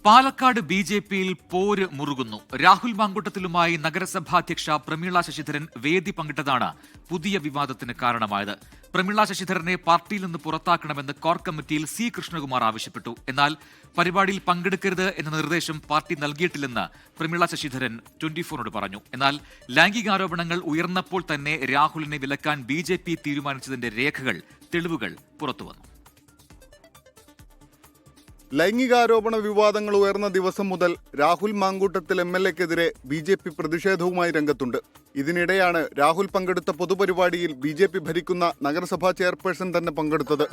പാലക്കാട് ബി.ജെ.പിയിൽ പോര് മുറുകുന്നു. രാഹുൽ മാങ്കൂട്ടത്തിലുമായി നഗരസഭാധ്യക്ഷ പ്രമീള ശശിധരൻ വേദി പങ്കിട്ടതാണ് പുതിയ വിവാദത്തിന് കാരണമായത്. പ്രമീള ശശിധരനെ പാർട്ടിയിൽ നിന്ന് പുറത്താക്കണമെന്ന് കോർ കമ്മിറ്റിയിൽ സി കൃഷ്ണകുമാർ ആവശ്യപ്പെട്ടു. എന്നാൽ പരിപാടിയിൽ പങ്കെടുക്കരുത് എന്ന നിർദ്ദേശം പാർട്ടി നൽകിയിട്ടില്ലെന്ന് പ്രമീള ശശിധരൻ 24നോട് പറഞ്ഞു. എന്നാൽ ലൈംഗികാരോപണങ്ങൾ ഉയർന്നപ്പോൾ തന്നെ രാഹുലിനെ വിലക്കാൻ ബി.ജെ.പി തീരുമാനിച്ചതിന്റെ രേഖകൾ, തെളിവുകൾ പുറത്തുവന്നു. ലൈംഗികാരോപണ വിവാദങ്ങൾ ഉയർന്ന ദിവസം മുതൽ രാഹുൽ മാങ്കൂട്ടത്തിൽ എംഎൽഎക്കെതിരെ ബി.ജെ.പി പ്രതിഷേധവുമായി രംഗത്തുണ്ട്. ഇതിനിടെയാണ് രാഹുൽ പങ്കെടുത്ത പൊതുപരിപാടിയിൽ ബി.ജെ.പി ഭരിക്കുന്ന നഗരസഭാ ചെയർപേഴ്സൺ തന്നെ പങ്കെടുത്തത്.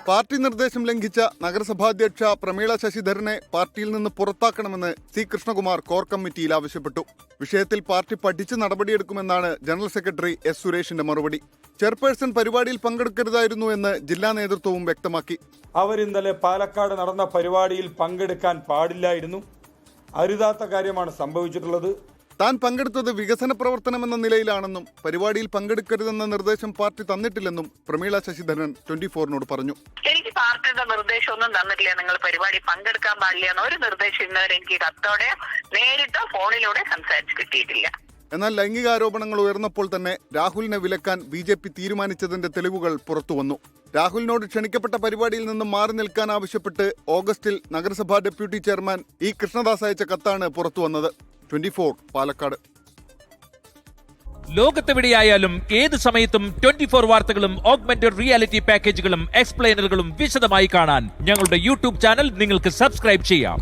പാർട്ടി നിർദ്ദേശം ലംഘിച്ച നഗരസഭാധ്യക്ഷ പ്രമീള ശശിധരനെ പാർട്ടിയിൽ നിന്ന് പുറത്താക്കണമെന്ന് സി കൃഷ്ണകുമാർ കോർ കമ്മിറ്റിയിൽ ആവശ്യപ്പെട്ടു. വിഷയത്തിൽ പാർട്ടി പഠിച്ച് നടപടിയെടുക്കുമെന്നാണ് ജനറൽ സെക്രട്ടറി എസ് സുരേഷിന്റെ മറുപടി. ചെയർപേഴ്സൺ പരിപാടിയിൽ പങ്കെടുക്കരുതായിരുന്നു എന്ന് ജില്ലാ നേതൃത്വവും വ്യക്തമാക്കി. അവരിന്നലെ പാലക്കാട് നടന്ന പരിപാടിയിൽ പങ്കെടുക്കാൻ പാടില്ലായിരുന്നു. അരുതാത്ത കാര്യമാണ് സംഭവിച്ചിട്ടുള്ളത്. താൻ പങ്കെടുത്തത് വികസന പ്രവർത്തനമെന്ന നിലയിലാണെന്നും പരിപാടിയിൽ പങ്കെടുക്കരുതെന്ന നിർദ്ദേശം പാർട്ടി തന്നിട്ടില്ലെന്നും പ്രമീള ശശിധരൻ 24നോട് പറഞ്ഞു. എനിക്ക് പാർട്ടിയുടെ നിർദ്ദേശമൊന്നും തന്നിട്ടില്ല, നിങ്ങൾ പരിപാടി പങ്കെടുക്കാൻ പാടില്ല എന്ന ഒരു നിർദ്ദേശം ഇന്നവരെ എനിക്ക് കത്തോടെ നേരിട്ടോ ഫോണിലൂടെ സംസാരിച്ച് കിട്ടിയിട്ടില്ല. എന്നാൽ ലൈംഗികാരോപണങ്ങൾ ഉയർന്നപ്പോൾ തന്നെ രാഹുലിനെ വിലക്കാൻ ബി.ജെ.പി തീരുമാനിച്ചതിന്റെ തെളിവുകൾ പുറത്തുവന്നു. രാഹുലിനോട് ക്ഷണിക്കപ്പെട്ട പരിപാടിയിൽ നിന്നും മാറി നിൽക്കാൻ ആവശ്യപ്പെട്ട് ഓഗസ്റ്റിൽ നഗരസഭാ ഡെപ്യൂട്ടി ചെയർമാൻ ഇ കൃഷ്ണദാസ് അയച്ച കത്താണ് പുറത്തുവന്നത്. 24 പാലക്കാട്. ലോകത്തെവിടെയായാലും ഏത് സമയത്തും 24 വാർത്തകളും ഓഗ്മെന്റഡ് റിയാലിറ്റി പാക്കേജുകളും എക്സ്പ്ലെയിനറുകളും വിശദമായി കാണാൻ ഞങ്ങളുടെ യൂട്യൂബ് ചാനൽ നിങ്ങൾക്ക് സബ്സ്ക്രൈബ് ചെയ്യാം.